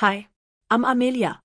Hi, I'm Amelia.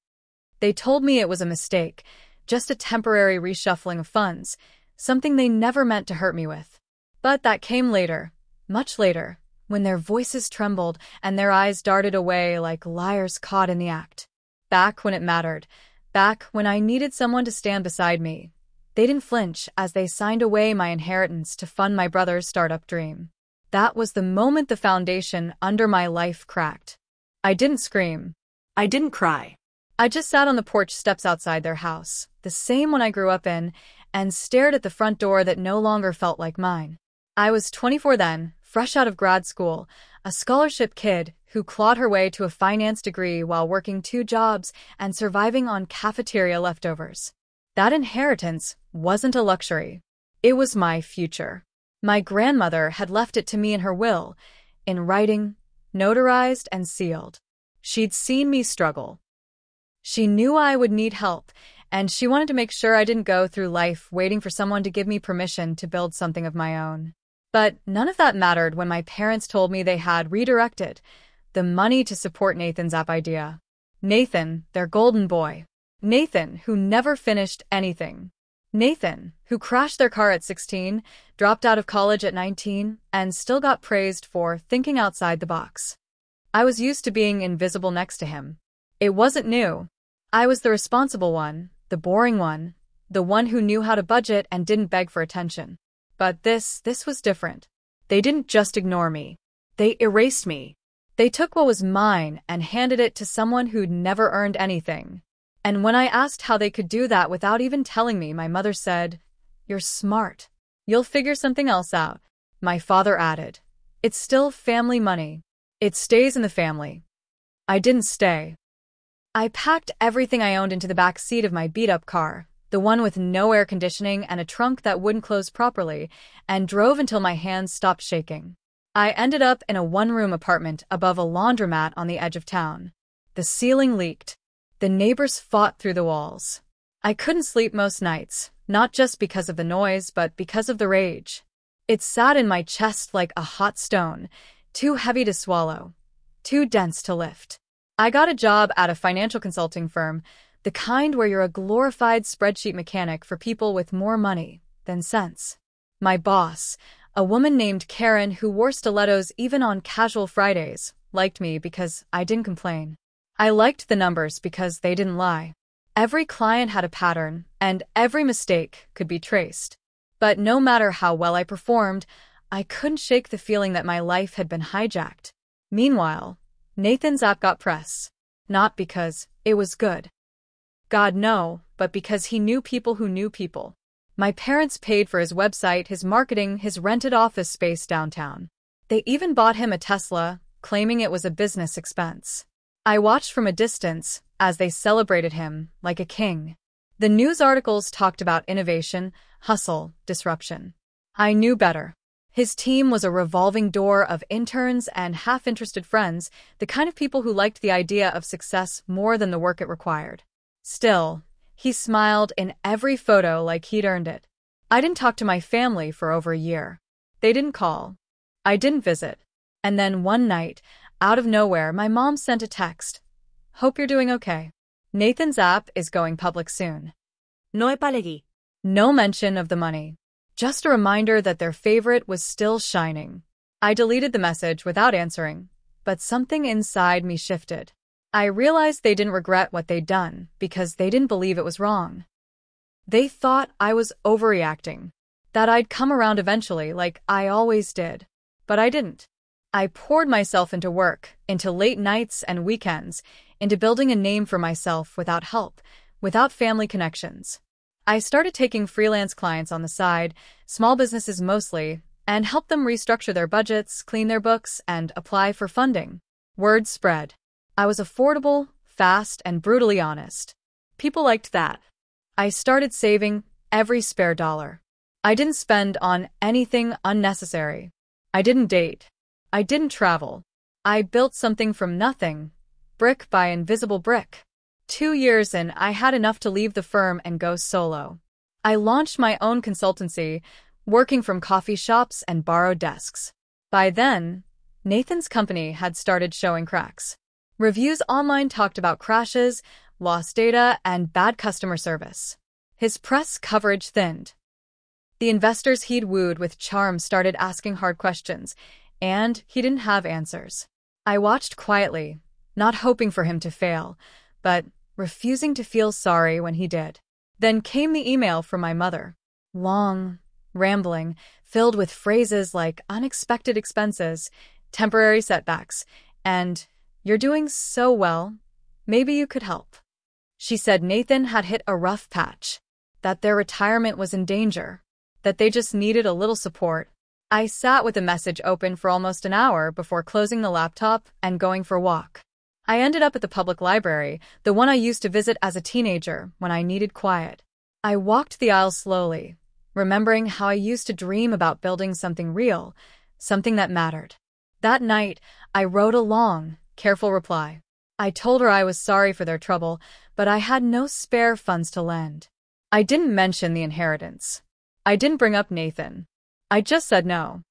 They told me it was a mistake, just a temporary reshuffling of funds, something they never meant to hurt me with. But that came later, much later, when their voices trembled and their eyes darted away like liars caught in the act. Back when it mattered, back when I needed someone to stand beside me. They didn't flinch as they signed away my inheritance to fund my brother's startup dream. That was the moment the foundation under my life cracked. I didn't scream. I didn't cry. I just sat on the porch steps outside their house, the same one I grew up in, and stared at the front door that no longer felt like mine. I was 24 then, fresh out of grad school, a scholarship kid who clawed her way to a finance degree while working 2 jobs and surviving on cafeteria leftovers. That inheritance wasn't a luxury. It was my future. My grandmother had left it to me in her will, in writing, notarized and sealed. She'd seen me struggle. She knew I would need help, and she wanted to make sure I didn't go through life waiting for someone to give me permission to build something of my own. But none of that mattered when my parents told me they had redirected the money to support Nathan's app idea. Nathan, their golden boy. Nathan, who never finished anything. Nathan, who crashed their car at 16, dropped out of college at 19, and still got praised for thinking outside the box. I was used to being invisible next to him. It wasn't new. I was the responsible one, the boring one, the one who knew how to budget and didn't beg for attention. But this was different. They didn't just ignore me. They erased me. They took what was mine and handed it to someone who'd never earned anything. And when I asked how they could do that without even telling me, my mother said, "You're smart. You'll figure something else out." My father added, "It's still family money. It stays in the family." I didn't stay. I packed everything I owned into the back seat of my beat-up car, the one with no air conditioning and a trunk that wouldn't close properly, and drove until my hands stopped shaking. I ended up in a 1-room apartment above a laundromat on the edge of town. The ceiling leaked. The neighbors fought through the walls. I couldn't sleep most nights, not just because of the noise, but because of the rage. It sat in my chest like a hot stone, too heavy to swallow, too dense to lift. I got a job at a financial consulting firm, the kind where you're a glorified spreadsheet mechanic for people with more money than sense. My boss, a woman named Karen who wore stilettos even on casual Fridays, liked me because I didn't complain. I liked the numbers because they didn't lie. Every client had a pattern, and every mistake could be traced. But no matter how well I performed, I couldn't shake the feeling that my life had been hijacked. Meanwhile, Nathan's app got press. Not because it was good. God, no, but because he knew people who knew people. My parents paid for his website, his marketing, his rented office space downtown. They even bought him a Tesla, claiming it was a business expense. I watched from a distance as they celebrated him like a king. The news articles talked about innovation, hustle, disruption. I knew better. His team was a revolving door of interns and half-interested friends, the kind of people who liked the idea of success more than the work it required. Still, he smiled in every photo like he'd earned it. I didn't talk to my family for over a year. They didn't call. I didn't visit. And then one night, out of nowhere, my mom sent a text. "Hope you're doing okay. Nathan's app is going public soon." No epalegi. No mention of the money. Just a reminder that their favorite was still shining. I deleted the message without answering, but something inside me shifted. I realized they didn't regret what they'd done because they didn't believe it was wrong. They thought I was overreacting, that I'd come around eventually like I always did. But I didn't. I poured myself into work, into late nights and weekends, into building a name for myself without help, without family connections. I started taking freelance clients on the side, small businesses mostly, and helped them restructure their budgets, clean their books, and apply for funding. Word spread. I was affordable, fast, and brutally honest. People liked that. I started saving every spare dollar. I didn't spend on anything unnecessary. I didn't date. I didn't travel. I built something from nothing, brick by invisible brick. 2 years in, I had enough to leave the firm and go solo. I launched my own consultancy, working from coffee shops and borrowed desks. By then, Nathan's company had started showing cracks. Reviews online talked about crashes, lost data, and bad customer service. His press coverage thinned. The investors he'd wooed with charm started asking hard questions, and he didn't have answers. I watched quietly, not hoping for him to fail, but refusing to feel sorry when he did. Then came the email from my mother. Long, rambling, filled with phrases like unexpected expenses, temporary setbacks, and "You're doing so well. Maybe you could help." She said Nathan had hit a rough patch, that their retirement was in danger, that they just needed a little support. I sat with the message open for almost an hour before closing the laptop and going for a walk. I ended up at the public library, the one I used to visit as a teenager when I needed quiet. I walked the aisle slowly, remembering how I used to dream about building something real, something that mattered. That night, I wrote a long, careful reply. I told her I was sorry for their trouble, but I had no spare funds to lend. I didn't mention the inheritance. I didn't bring up Nathan. I just said no.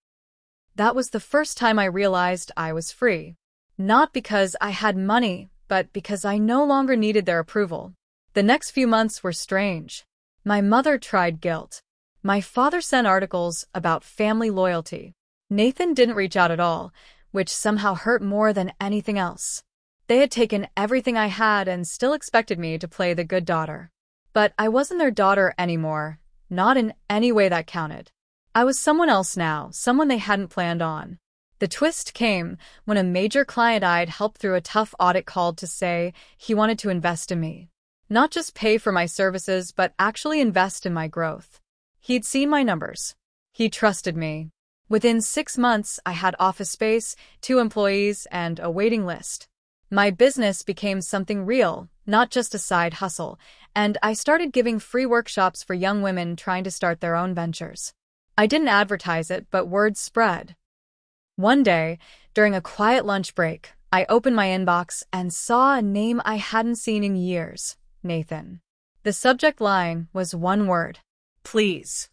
That was the first time I realized I was free. Not because I had money, but because I no longer needed their approval. The next few months were strange. My mother tried guilt. My father sent articles about family loyalty. Nathan didn't reach out at all, which somehow hurt more than anything else. They had taken everything I had and still expected me to play the good daughter. But I wasn't their daughter anymore, not in any way that counted. I was someone else now, someone they hadn't planned on. The twist came when a major client I'd helped through a tough audit called to say he wanted to invest in me. Not just pay for my services, but actually invest in my growth. He'd seen my numbers. He trusted me. Within 6 months, I had office space, 2 employees, and a waiting list. My business became something real, not just a side hustle, and I started giving free workshops for young women trying to start their own ventures. I didn't advertise it, but word spread. One day, during a quiet lunch break, I opened my inbox and saw a name I hadn't seen in years, Nathan. The subject line was one word: please.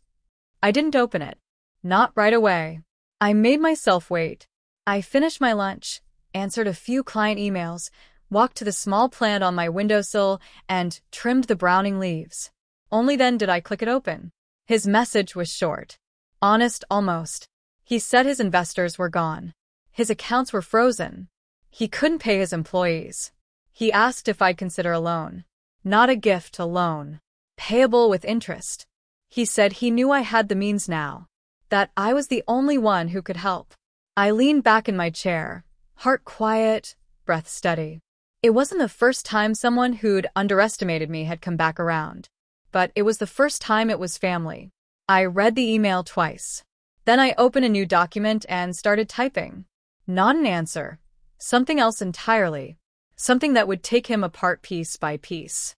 I didn't open it. Not right away. I made myself wait. I finished my lunch, answered a few client emails, walked to the small plant on my windowsill, and trimmed the browning leaves. Only then did I click it open. His message was short. Honest almost. He said his investors were gone. His accounts were frozen. He couldn't pay his employees. He asked if I'd consider a loan. Not a gift, a loan. Payable with interest. He said he knew I had the means now. That I was the only one who could help. I leaned back in my chair, heart quiet, breath steady. It wasn't the first time someone who'd underestimated me had come back around. But it was the first time it was family. I read the email twice. Then I opened a new document and started typing. Not an answer. Something else entirely. Something that would take him apart piece by piece.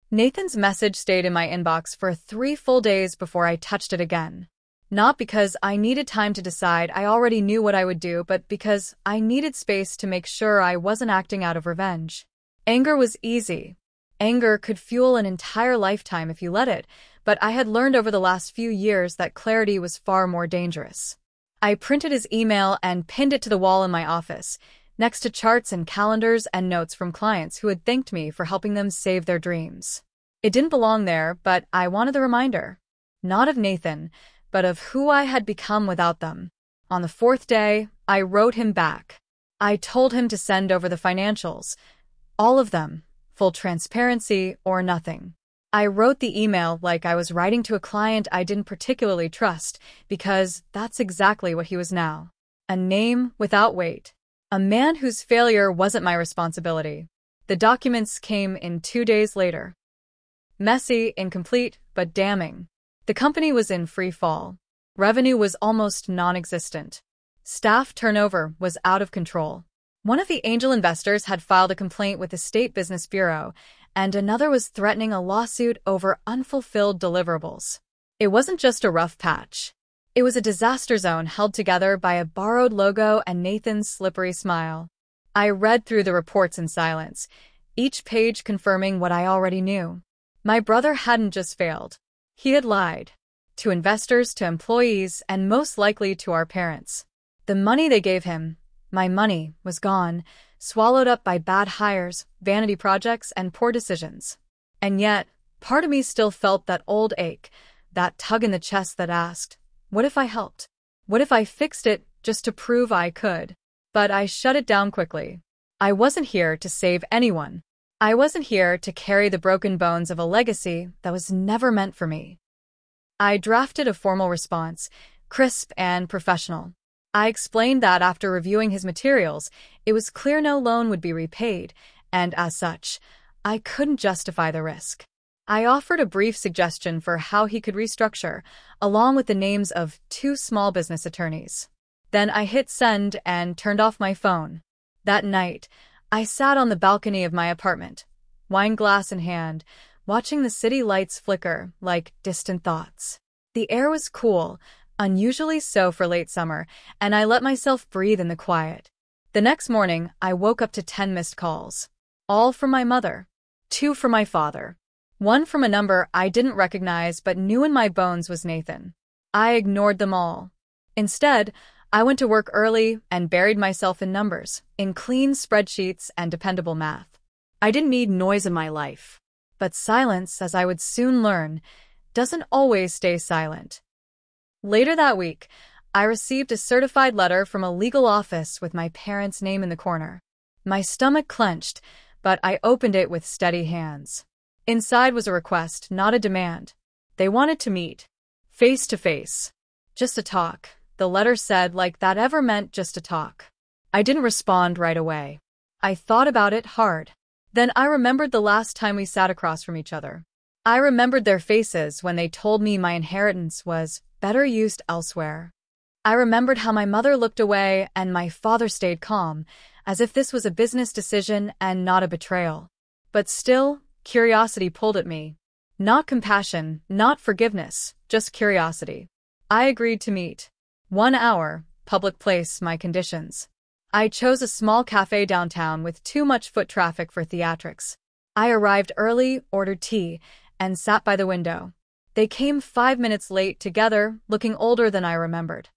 Nathan's message stayed in my inbox for 3 full days before I touched it again. Not because I needed time to decide I already knew what I would do, but because I needed space to make sure I wasn't acting out of revenge. Anger was easy. Anger could fuel an entire lifetime if you let it, but I had learned over the last few years that clarity was far more dangerous. I printed his email and pinned it to the wall in my office, next to charts and calendars and notes from clients who had thanked me for helping them save their dreams. It didn't belong there, but I wanted the reminder. Not of Nathan, but of who I had become without them. On the 4th day, I wrote him back. I told him to send over the financials. All of them. Full transparency or nothing. I wrote the email like I was writing to a client I didn't particularly trust, because that's exactly what he was now. A name without weight. A man whose failure wasn't my responsibility. The documents came in 2 days later. Messy, incomplete, but damning. The company was in free fall. Revenue was almost non-existent. Staff turnover was out of control. One of the angel investors had filed a complaint with the State Business Bureau, and another was threatening a lawsuit over unfulfilled deliverables. It wasn't just a rough patch. It was a disaster zone held together by a borrowed logo and Nathan's slippery smile. I read through the reports in silence, each page confirming what I already knew. My brother hadn't just failed. He had lied. To investors, to employees, and most likely to our parents. The money they gave him, my money, was gone, swallowed up by bad hires, vanity projects, and poor decisions. And yet, part of me still felt that old ache, that tug in the chest that asked, what if I helped? What if I fixed it just to prove I could? But I shut it down quickly. I wasn't here to save anyone. I wasn't here to carry the broken bones of a legacy that was never meant for me. I drafted a formal response, crisp and professional. I explained that after reviewing his materials, it was clear no loan would be repaid, and as such, I couldn't justify the risk. I offered a brief suggestion for how he could restructure, along with the names of 2 small business attorneys. Then I hit send and turned off my phone. That night, I sat on the balcony of my apartment, wine glass in hand, watching the city lights flicker like distant thoughts. The air was cool, unusually so for late summer, and I let myself breathe in the quiet. The next morning, I woke up to 10 missed calls. All from my mother. 2 from my father. 1 from a number I didn't recognize but knew in my bones was Nathan. I ignored them all. Instead, I went to work early and buried myself in numbers, in clean spreadsheets and dependable math. I didn't need noise in my life. But silence, as I would soon learn, doesn't always stay silent. Later that week, I received a certified letter from a legal office with my parents' name in the corner. My stomach clenched, but I opened it with steady hands. Inside was a request, not a demand. They wanted to meet. Face to face. Just a talk, the letter said, like that ever meant just a talk. I didn't respond right away. I thought about it hard. Then I remembered the last time we sat across from each other. I remembered their faces when they told me my inheritance was better used elsewhere. I remembered how my mother looked away and my father stayed calm, as if this was a business decision and not a betrayal. But still, curiosity pulled at me. Not compassion, not forgiveness, just curiosity. I agreed to meet. 1 hour, public place, my conditions. I chose a small cafe downtown with too much foot traffic for theatrics. I arrived early, ordered tea, and sat by the window. They came 5 minutes late together, looking older than I remembered.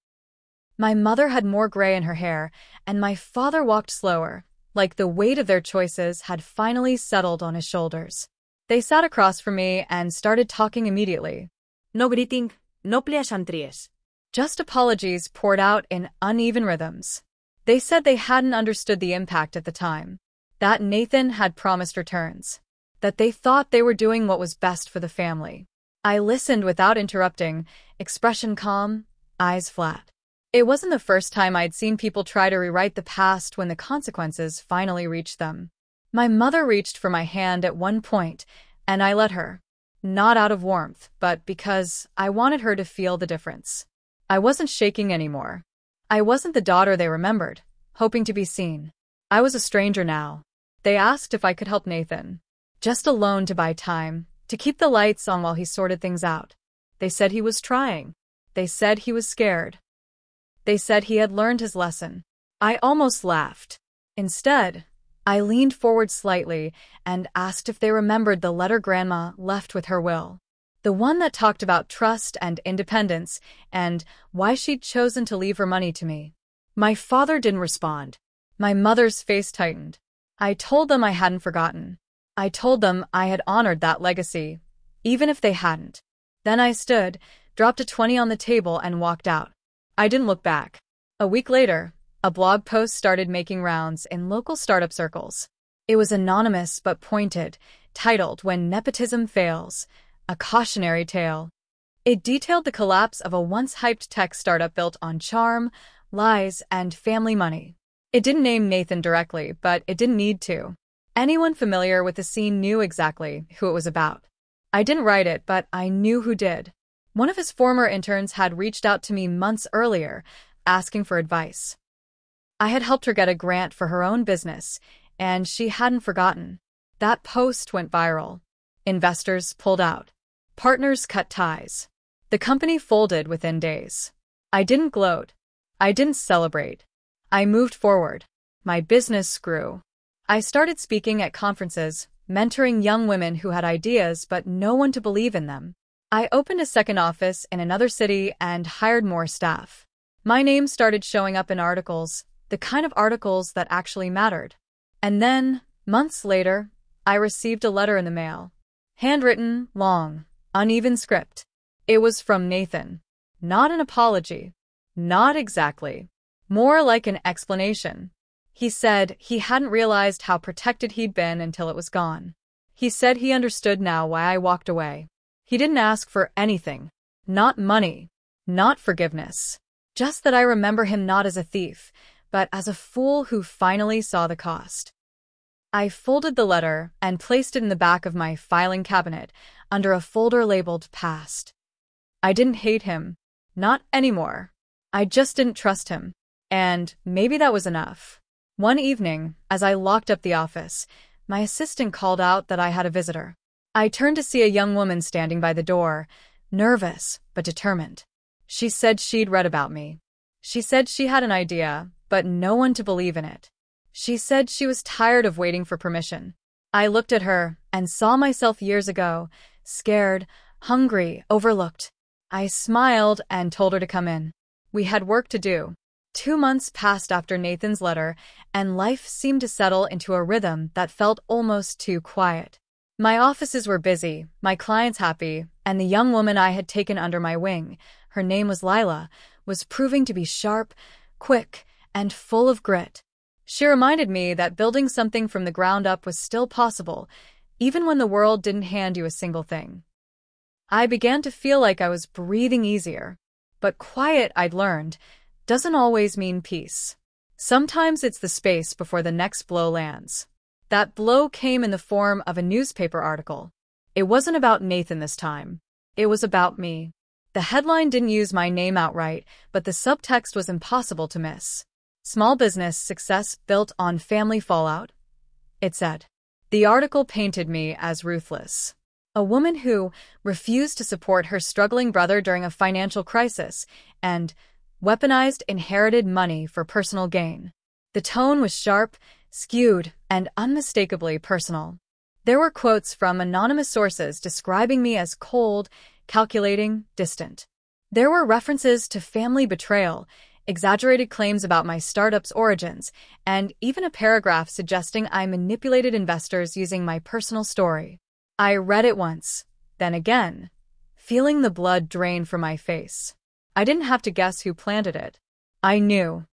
My mother had more gray in her hair, and my father walked slower, like the weight of their choices had finally settled on his shoulders. They sat across from me and started talking immediately. No greeting, no pleasantries. Just apologies poured out in uneven rhythms. They said they hadn't understood the impact at the time. That Nathan had promised returns. That they thought they were doing what was best for the family. I listened without interrupting, expression calm, eyes flat. It wasn't the first time I'd seen people try to rewrite the past when the consequences finally reached them. My mother reached for my hand at one point, and I let her. Not out of warmth, but because I wanted her to feel the difference. I wasn't shaking anymore. I wasn't the daughter they remembered, hoping to be seen. I was a stranger now. They asked if I could help Nathan. Just a loan to buy time, to keep the lights on while he sorted things out. They said he was trying. They said he was scared. They said he had learned his lesson. I almost laughed. Instead, I leaned forward slightly and asked if they remembered the letter Grandma left with her will. The one that talked about trust and independence and why she'd chosen to leave her money to me. My father didn't respond. My mother's face tightened. I told them I hadn't forgotten. I told them I had honored that legacy, even if they hadn't. Then I stood, dropped a 20 on the table and walked out. I didn't look back. A week later, a blog post started making rounds in local startup circles. It was anonymous but pointed, titled "When Nepotism Fails, a Cautionary Tale." It detailed the collapse of a once-hyped tech startup built on charm, lies, and family money. It didn't name Nathan directly, but it didn't need to. Anyone familiar with the scene knew exactly who it was about. I didn't write it, but I knew who did. One of his former interns had reached out to me months earlier, asking for advice. I had helped her get a grant for her own business, and she hadn't forgotten. That post went viral. Investors pulled out. Partners cut ties. The company folded within days. I didn't gloat. I didn't celebrate. I moved forward. My business grew. I started speaking at conferences, mentoring young women who had ideas but no one to believe in them. I opened a second office in another city and hired more staff. My name started showing up in articles, the kind of articles that actually mattered. And then, months later, I received a letter in the mail. Handwritten, long, uneven script. It was from Nathan. Not an apology. Not exactly. More like an explanation. He said he hadn't realized how protected he'd been until it was gone. He said he understood now why I walked away. He didn't ask for anything. Not money. Not forgiveness. Just that I remember him not as a thief, but as a fool who finally saw the cost. I folded the letter and placed it in the back of my filing cabinet under a folder labeled Past. I didn't hate him. Not anymore. I just didn't trust him. And maybe that was enough. One evening, as I locked up the office, my assistant called out that I had a visitor. I turned to see a young woman standing by the door, nervous but determined. She said she'd read about me. She said she had an idea, but no one to believe in it. She said she was tired of waiting for permission. I looked at her and saw myself years ago, scared, hungry, overlooked. I smiled and told her to come in. We had work to do. 2 months passed after Nathan's letter, and life seemed to settle into a rhythm that felt almost too quiet. My offices were busy, my clients happy, and the young woman I had taken under my wing, her name was Lila, was proving to be sharp, quick, and full of grit. She reminded me that building something from the ground up was still possible, even when the world didn't hand you a single thing. I began to feel like I was breathing easier. But quiet, I'd learned, doesn't always mean peace. Sometimes it's the space before the next blow lands. That blow came in the form of a newspaper article. It wasn't about Nathan this time. It was about me. The headline didn't use my name outright, but the subtext was impossible to miss. Small business success built on family fallout, it said. The article painted me as ruthless. A woman who refused to support her struggling brother during a financial crisis and weaponized inherited money for personal gain. The tone was sharp, skewed, and unmistakably personal. There were quotes from anonymous sources describing me as cold, calculating, distant. There were references to family betrayal, exaggerated claims about my startup's origins, and even a paragraph suggesting I manipulated investors using my personal story. I read it once, then again, feeling the blood drain from my face. I didn't have to guess who planted it. I knew.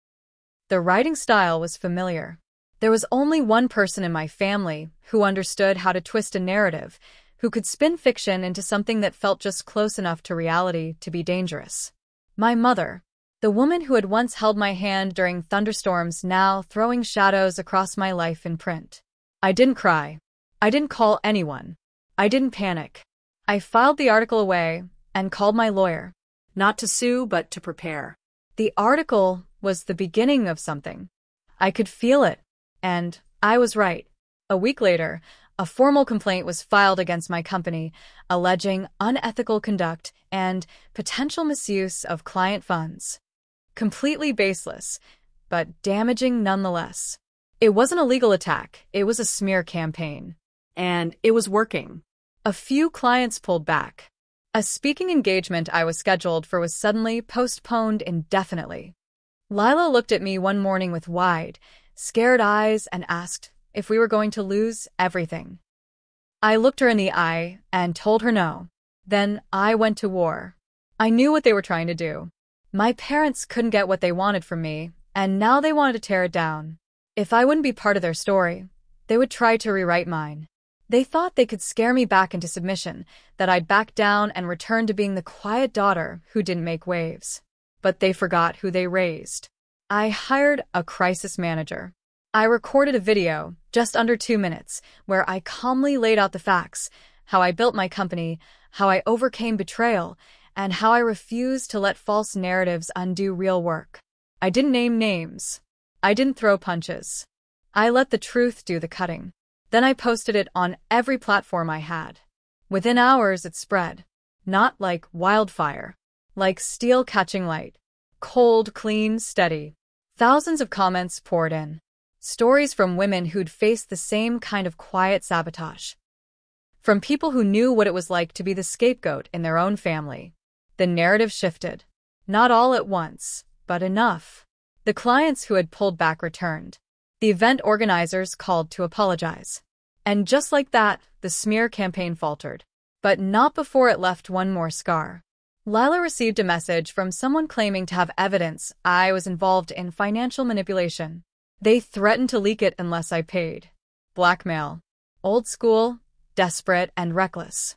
The writing style was familiar. There was only one person in my family who understood how to twist a narrative, who could spin fiction into something that felt just close enough to reality to be dangerous. My mother, the woman who had once held my hand during thunderstorms, now throwing shadows across my life in print. I didn't cry. I didn't call anyone. I didn't panic. I filed the article away and called my lawyer. Not to sue, but to prepare. The article was the beginning of something. I could feel it, and I was right. A week later, a formal complaint was filed against my company, alleging unethical conduct and potential misuse of client funds. Completely baseless, but damaging nonetheless. It wasn't a legal attack, it was a smear campaign. And it was working. A few clients pulled back. A speaking engagement I was scheduled for was suddenly postponed indefinitely. Lila looked at me one morning with wide, scared eyes and asked if we were going to lose everything. I looked her in the eye and told her no. Then I went to war. I knew what they were trying to do. My parents couldn't get what they wanted from me, and now they wanted to tear it down. If I wouldn't be part of their story, they would try to rewrite mine. They thought they could scare me back into submission, that I'd back down and return to being the quiet daughter who didn't make waves. But they forgot who they raised. I hired a crisis manager. I recorded a video, just under 2 minutes, where I calmly laid out the facts, how I built my company, how I overcame betrayal, and how I refused to let false narratives undo real work. I didn't name names. I didn't throw punches. I let the truth do the cutting. Then I posted it on every platform I had. Within hours, it spread. Not like wildfire. Like steel catching light. Cold, clean, steady. Thousands of comments poured in. Stories from women who'd faced the same kind of quiet sabotage. From people who knew what it was like to be the scapegoat in their own family. The narrative shifted. Not all at once, but enough. The clients who had pulled back returned. The event organizers called to apologize. And just like that, the smear campaign faltered. But not before it left one more scar. Lila received a message from someone claiming to have evidence I was involved in financial manipulation. They threatened to leak it unless I paid. Blackmail. Old school, desperate, and reckless.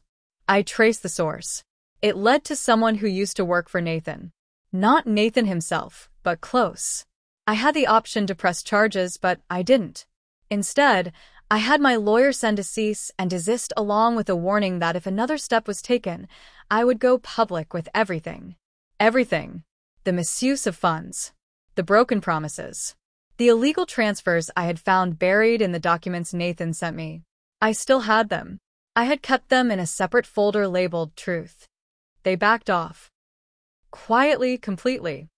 I traced the source. It led to someone who used to work for Nathan. Not Nathan himself, but close. I had the option to press charges, but I didn't. Instead, I had my lawyer send a cease and desist along with a warning that if another step was taken, I would go public with everything. Everything. The misuse of funds. The broken promises. The illegal transfers I had found buried in the documents Nathan sent me. I still had them. I had kept them in a separate folder labeled Truth. They backed off. Quietly, completely.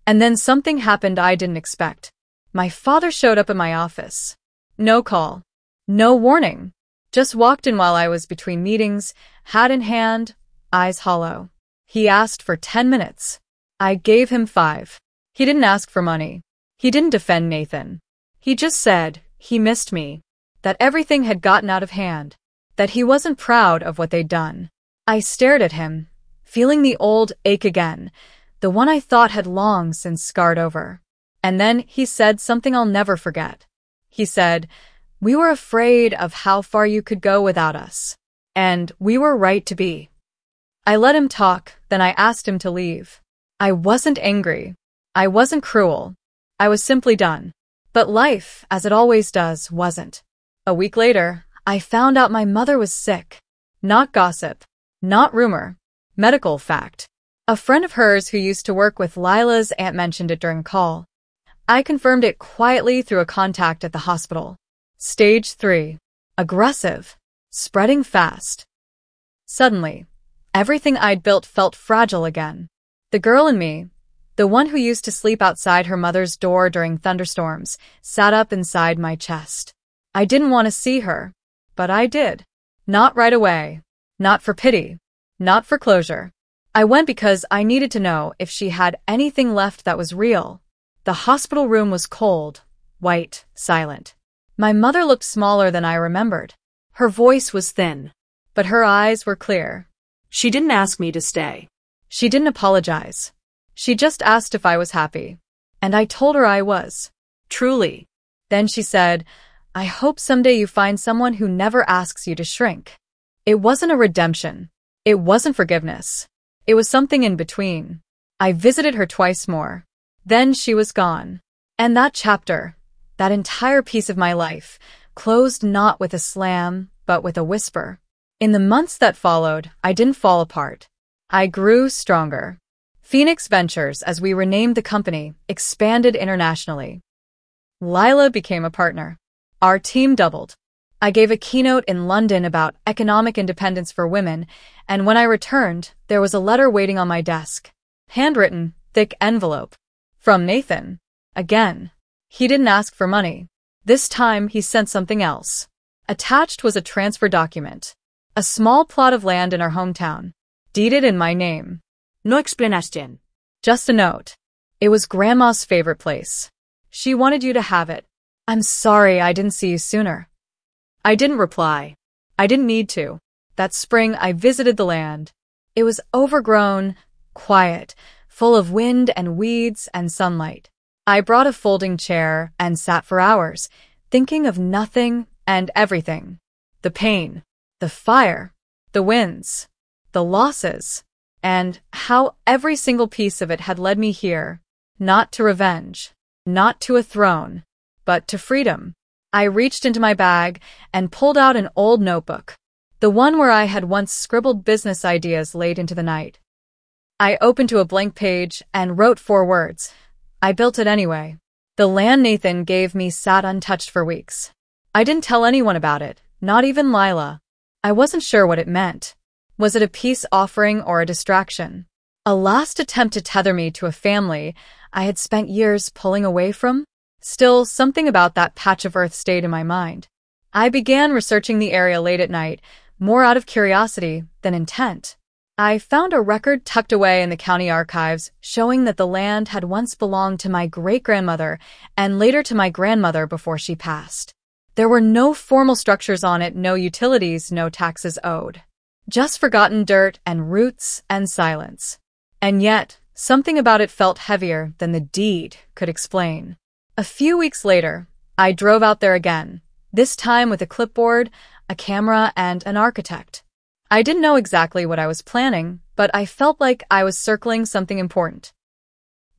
And then something happened I didn't expect. My father showed up at my office. No call. No warning. Just walked in while I was between meetings, hat in hand, eyes hollow. He asked for 10 minutes. I gave him 5. He didn't ask for money. He didn't defend Nathan. He just said he missed me, that everything had gotten out of hand, that he wasn't proud of what they'd done. I stared at him, feeling the old ache again, the one I thought had long since scarred over. And then he said something I'll never forget. He said, "We were afraid of how far you could go without us. And we were right to be." I let him talk, then I asked him to leave. I wasn't angry. I wasn't cruel. I was simply done. But life, as it always does, wasn't. A week later, I found out my mother was sick. Not gossip. Not rumor. Medical fact. A friend of hers who used to work with Lila's aunt mentioned it during a call. I confirmed it quietly through a contact at the hospital. Stage 3. Aggressive. Spreading fast. Suddenly, everything I'd built felt fragile again. The girl in me, the one who used to sleep outside her mother's door during thunderstorms, sat up inside my chest. I didn't want to see her, but I did. Not right away. Not for pity. Not for closure. I went because I needed to know if she had anything left that was real. The hospital room was cold, white, silent. My mother looked smaller than I remembered. Her voice was thin. But her eyes were clear. She didn't ask me to stay. She didn't apologize. She just asked if I was happy. And I told her I was. Truly. Then she said, "I hope someday you find someone who never asks you to shrink." It wasn't a redemption. It wasn't forgiveness. It was something in between. I visited her twice more. Then she was gone. And that chapter, that entire piece of my life, closed not with a slam, but with a whisper. In the months that followed, I didn't fall apart. I grew stronger. Phoenix Ventures, as we renamed the company, expanded internationally. Lila became a partner. Our team doubled. I gave a keynote in London about economic independence for women, and when I returned, there was a letter waiting on my desk. Handwritten, thick envelope. From Nathan. Again. He didn't ask for money. This time, he sent something else. Attached was a transfer document. A small plot of land in our hometown. Deeded in my name. No explanation. Just a note. It was Grandma's favorite place. She wanted you to have it. I'm sorry I didn't see you sooner. I didn't reply. I didn't need to. That spring, I visited the land. It was overgrown, quiet, full of wind and weeds and sunlight. I brought a folding chair and sat for hours, thinking of nothing and everything. The pain, the fire, the winds, the losses, and how every single piece of it had led me here, not to revenge, not to a throne, but to freedom. I reached into my bag and pulled out an old notebook, the one where I had once scribbled business ideas late into the night. I opened to a blank page and wrote 4 words. I built it anyway. The land Nathan gave me sat untouched for weeks. I didn't tell anyone about it, not even Lila. I wasn't sure what it meant. Was it a peace offering or a distraction? A last attempt to tether me to a family I had spent years pulling away from? Still, something about that patch of earth stayed in my mind. I began researching the area late at night, more out of curiosity than intent. I found a record tucked away in the county archives showing that the land had once belonged to my great-grandmother and later to my grandmother before she passed. There were no formal structures on it, no utilities, no taxes owed. Just forgotten dirt and roots and silence. And yet, something about it felt heavier than the deed could explain. A few weeks later, I drove out there again, this time with a clipboard, a camera, and an architect. I didn't know exactly what I was planning, but I felt like I was circling something important.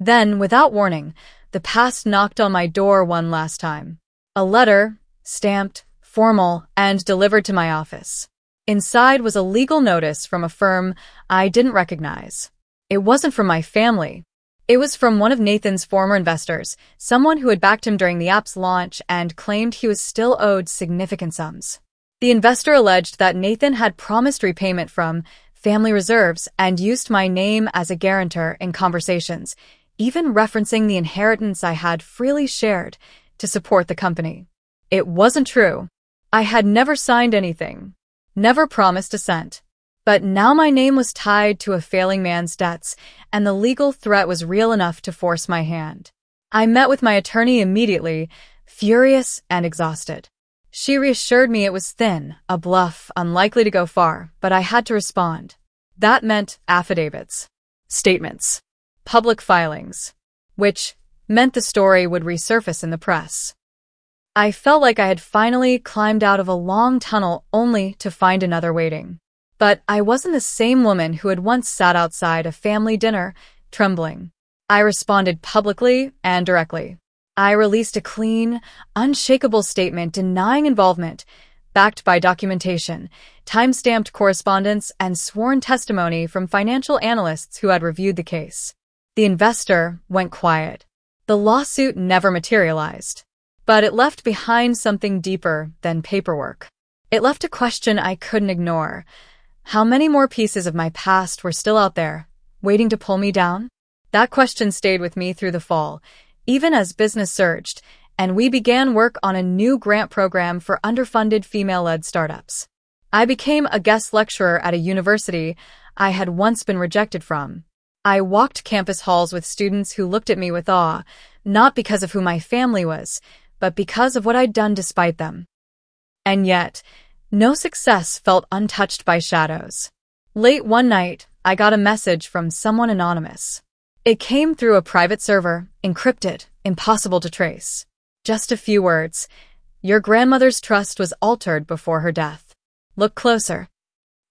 Then, without warning, the past knocked on my door one last time. A letter, stamped, formal, and delivered to my office. Inside was a legal notice from a firm I didn't recognize. It wasn't from my family. It was from one of Nathan's former investors, someone who had backed him during the app's launch and claimed he was still owed significant sums. The investor alleged that Nathan had promised repayment from family reserves and used my name as a guarantor in conversations, even referencing the inheritance I had freely shared to support the company. It wasn't true. I had never signed anything, never promised a cent. But now my name was tied to a failing man's debts, and the legal threat was real enough to force my hand. I met with my attorney immediately, furious and exhausted. She reassured me it was thin, a bluff, unlikely to go far, but I had to respond. That meant affidavits, statements, public filings, which meant the story would resurface in the press. I felt like I had finally climbed out of a long tunnel only to find another waiting. But I wasn't the same woman who had once sat outside a family dinner, trembling. I responded publicly and directly. I released a clean, unshakable statement denying involvement, backed by documentation, time-stamped correspondence, and sworn testimony from financial analysts who had reviewed the case. The investor went quiet. The lawsuit never materialized. But it left behind something deeper than paperwork. It left a question I couldn't ignore. How many more pieces of my past were still out there, waiting to pull me down? That question stayed with me through the fall, even as business surged, and we began work on a new grant program for underfunded female-led startups. I became a guest lecturer at a university I had once been rejected from. I walked campus halls with students who looked at me with awe, not because of who my family was, but because of what I'd done despite them. And yet, no success felt untouched by shadows. Late one night, I got a message from someone anonymous. It came through a private server, encrypted, impossible to trace. Just a few words. Your grandmother's trust was altered before her death. Look closer.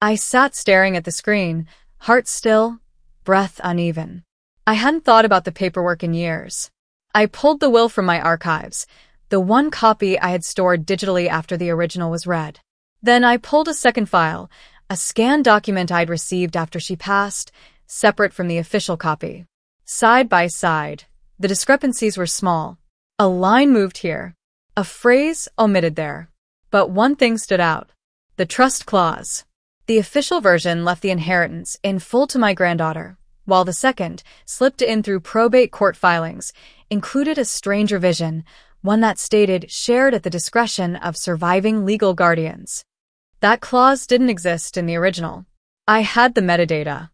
I sat staring at the screen, heart still, breath uneven. I hadn't thought about the paperwork in years. I pulled the will from my archives, the one copy I had stored digitally after the original was read. Then I pulled a second file, a scanned document I'd received after she passed, separate from the official copy. Side by side, the discrepancies were small. A line moved here, a phrase omitted there. But one thing stood out. The trust clause. The official version left the inheritance in full to my granddaughter, while the second, slipped in through probate court filings, included a strange revision, one that stated shared at the discretion of surviving legal guardians. That clause didn't exist in the original. I had the metadata.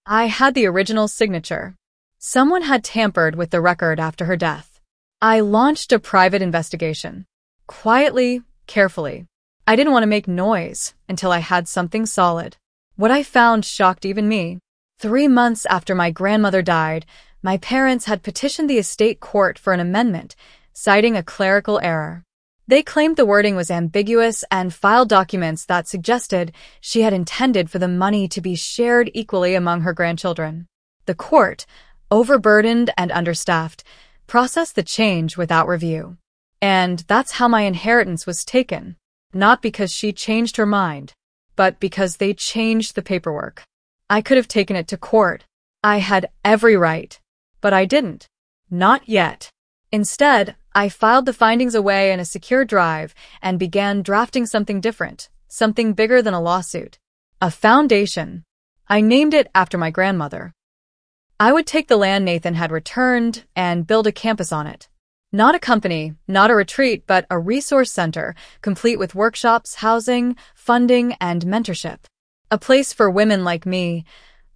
I had the original signature. Someone had tampered with the record after her death. I launched a private investigation. Quietly, carefully. I didn't want to make noise until I had something solid. What I found shocked even me. 3 months after my grandmother died, my parents had petitioned the estate court for an amendment, citing a clerical error. They claimed the wording was ambiguous and filed documents that suggested she had intended for the money to be shared equally among her grandchildren. The court, overburdened and understaffed, processed the change without review. And that's how my inheritance was taken. Not because she changed her mind, but because they changed the paperwork. I could have taken it to court. I had every right. But I didn't. Not yet. Instead, I filed the findings away in a secure drive and began drafting something different, something bigger than a lawsuit. A foundation. I named it after my grandmother. I would take the land Nathan had returned and build a campus on it. Not a company, not a retreat, but a resource center, complete with workshops, housing, funding, and mentorship. A place for women like me,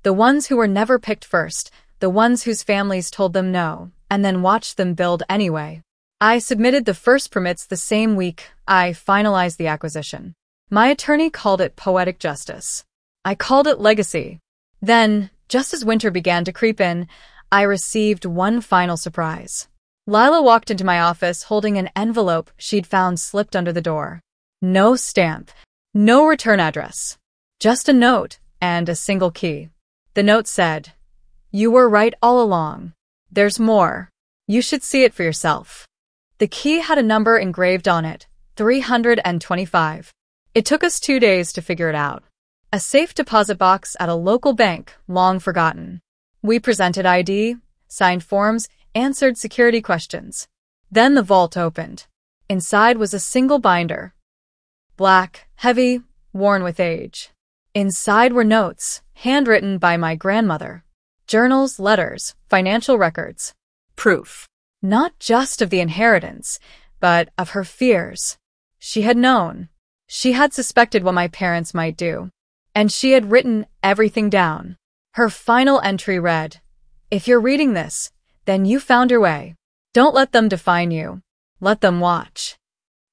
the ones who were never picked first, the ones whose families told them no, and then watched them build anyway. I submitted the first permits the same week I finalized the acquisition. My attorney called it poetic justice. I called it legacy. Then, just as winter began to creep in, I received one final surprise. Lila walked into my office holding an envelope she'd found slipped under the door. No stamp, no return address. Just a note and a single key. The note said, "You were right all along. There's more. You should see it for yourself." The key had a number engraved on it, 325. It took us 2 days to figure it out. A safe deposit box at a local bank, long forgotten. We presented ID, signed forms, answered security questions. Then the vault opened. Inside was a single binder. Black, heavy, worn with age. Inside were notes, handwritten by my grandmother. Journals, letters, financial records. Proof. Not just of the inheritance, but of her fears. She had known. She had suspected what my parents might do. And she had written everything down. Her final entry read, "If you're reading this, then you found your way. Don't let them define you. Let them watch."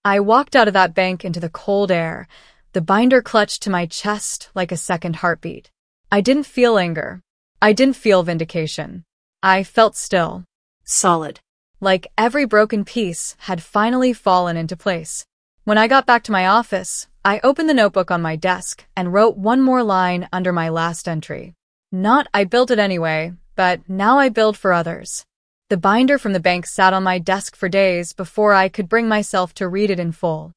I walked out of that bank into the cold air, the binder clutched to my chest like a second heartbeat. I didn't feel anger. I didn't feel vindication. I felt still. Solid. Like every broken piece had finally fallen into place. When I got back to my office, I opened the notebook on my desk and wrote one more line under my last entry. Not "I built it anyway," but "now I build for others." The binder from the bank sat on my desk for days before I could bring myself to read it in full.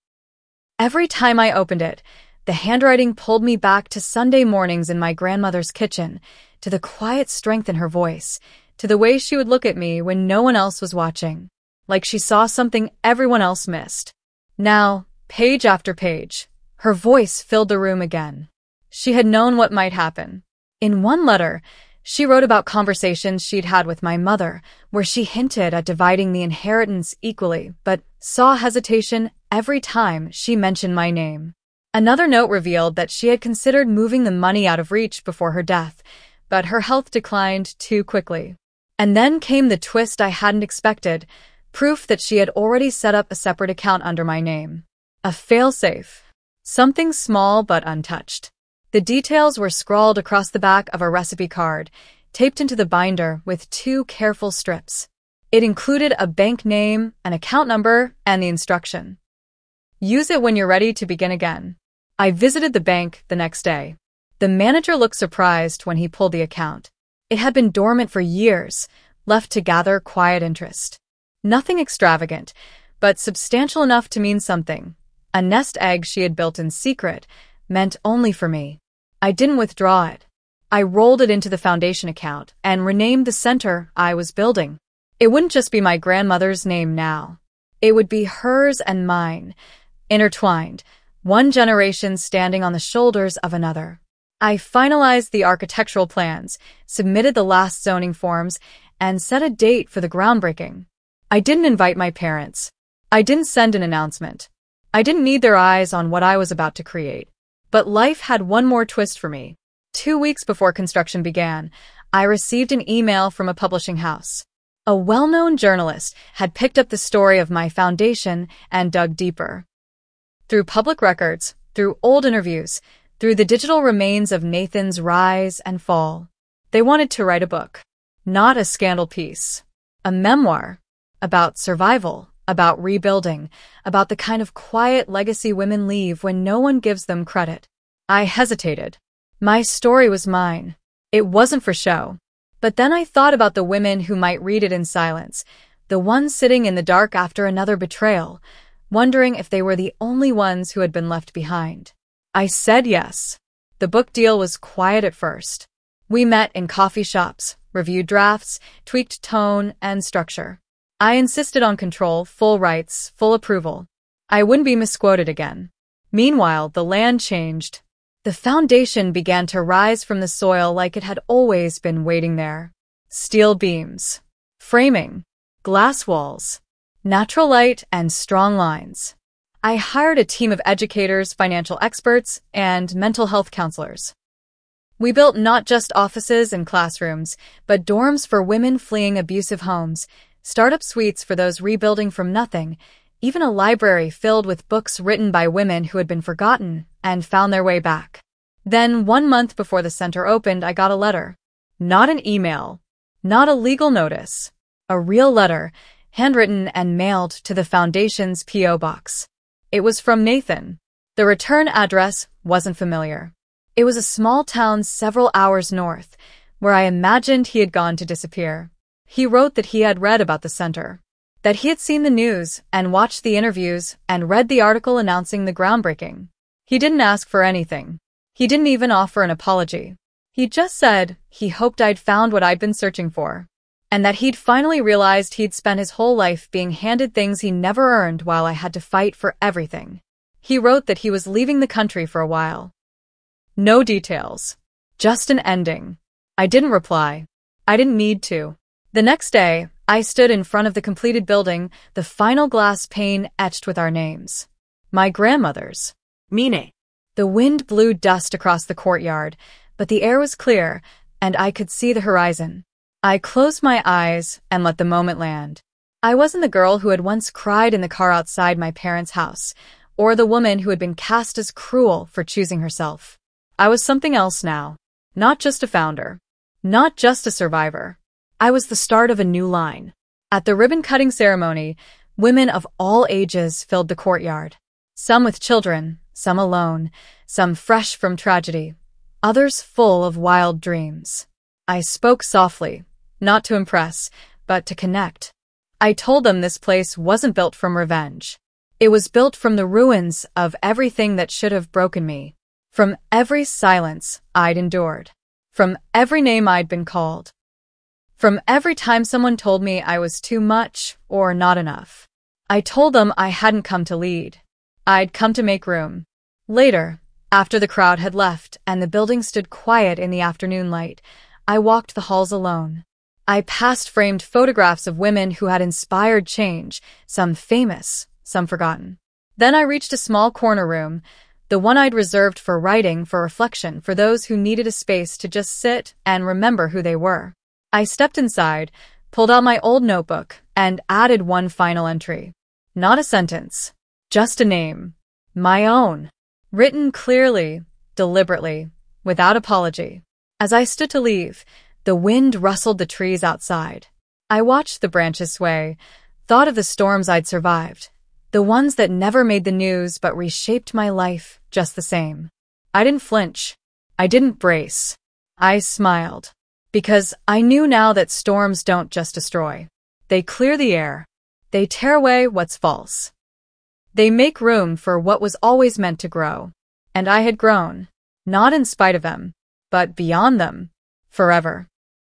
Every time I opened it, the handwriting pulled me back to Sunday mornings in my grandmother's kitchen, to the quiet strength in her voice, to the way she would look at me when no one else was watching, like she saw something everyone else missed. Now, page after page, her voice filled the room again. She had known what might happen. In one letter, she wrote about conversations she'd had with my mother, where she hinted at dividing the inheritance equally, but saw hesitation every time she mentioned my name. Another note revealed that she had considered moving the money out of reach before her death, but her health declined too quickly. And then came the twist I hadn't expected, proof that she had already set up a separate account under my name. A failsafe. Something small but untouched. The details were scrawled across the back of a recipe card, taped into the binder with 2 careful strips. It included a bank name, an account number, and the instruction. Use it when you're ready to begin again. I visited the bank the next day. The manager looked surprised when he pulled the account. It had been dormant for years, left to gather quiet interest. Nothing extravagant, but substantial enough to mean something. A nest egg she had built in secret, meant only for me. I didn't withdraw it. I rolled it into the foundation account and renamed the center I was building. It wouldn't just be my grandmother's name now. It would be hers and mine, intertwined, one generation standing on the shoulders of another. I finalized the architectural plans, submitted the last zoning forms, and set a date for the groundbreaking. I didn't invite my parents. I didn't send an announcement. I didn't need their eyes on what I was about to create. But life had one more twist for me. 2 weeks before construction began, I received an email from a publishing house. A well-known journalist had picked up the story of my foundation and dug deeper. Through public records, through old interviews, through the digital remains of Nathan's rise and fall. They wanted to write a book. Not a scandal piece. A memoir. About survival. About rebuilding, about the kind of quiet legacy women leave when no one gives them credit. I hesitated. My story was mine. It wasn't for show. But then I thought about the women who might read it in silence, the ones sitting in the dark after another betrayal, wondering if they were the only ones who had been left behind. I said yes. The book deal was quiet at first. We met in coffee shops, reviewed drafts, tweaked tone and structure. I insisted on control, full rights, full approval. I wouldn't be misquoted again. Meanwhile, the land changed. The foundation began to rise from the soil like it had always been waiting there. Steel beams, framing, glass walls, natural light and strong lines. I hired a team of educators, financial experts, and mental health counselors. We built not just offices and classrooms, but dorms for women fleeing abusive homes, startup suites for those rebuilding from nothing, even a library filled with books written by women who had been forgotten and found their way back. Then, 1 month before the center opened, I got a letter. Not an email, not a legal notice. A real letter, handwritten and mailed to the foundation's P.O. box. It was from Nathan. The return address wasn't familiar. It was a small town several hours north, where I imagined he had gone to disappear. He wrote that he had read about the center, that he had seen the news and watched the interviews and read the article announcing the groundbreaking. He didn't ask for anything. He didn't even offer an apology. He just said he hoped I'd found what I'd been searching for, and that he'd finally realized he'd spent his whole life being handed things he never earned while I had to fight for everything. He wrote that he was leaving the country for a while. No details. Just an ending. I didn't reply. I didn't need to. The next day, I stood in front of the completed building, the final glass pane etched with our names. My grandmother's. Mine. The wind blew dust across the courtyard, but the air was clear, and I could see the horizon. I closed my eyes and let the moment land. I wasn't the girl who had once cried in the car outside my parents' house, or the woman who had been cast as cruel for choosing herself. I was something else now. Not just a founder. Not just a survivor. I was the start of a new line. At the ribbon-cutting ceremony, women of all ages filled the courtyard. Some with children, some alone, some fresh from tragedy, others full of wild dreams. I spoke softly, not to impress, but to connect. I told them this place wasn't built from revenge. It was built from the ruins of everything that should have broken me. From every silence I'd endured. From every name I'd been called. From every time someone told me I was too much or not enough. I told them I hadn't come to lead. I'd come to make room. Later, after the crowd had left and the building stood quiet in the afternoon light, I walked the halls alone. I passed framed photographs of women who had inspired change, some famous, some forgotten. Then I reached a small corner room, the one I'd reserved for writing, for reflection, for those who needed a space to just sit and remember who they were. I stepped inside, pulled out my old notebook, and added one final entry. Not a sentence, just a name. My own. Written clearly, deliberately, without apology. As I stood to leave, the wind rustled the trees outside. I watched the branches sway, thought of the storms I'd survived, the ones that never made the news but reshaped my life just the same. I didn't flinch. I didn't brace. I smiled. Because I knew now that storms don't just destroy. They clear the air. They tear away what's false. They make room for what was always meant to grow. And I had grown. Not in spite of them, but beyond them. Forever.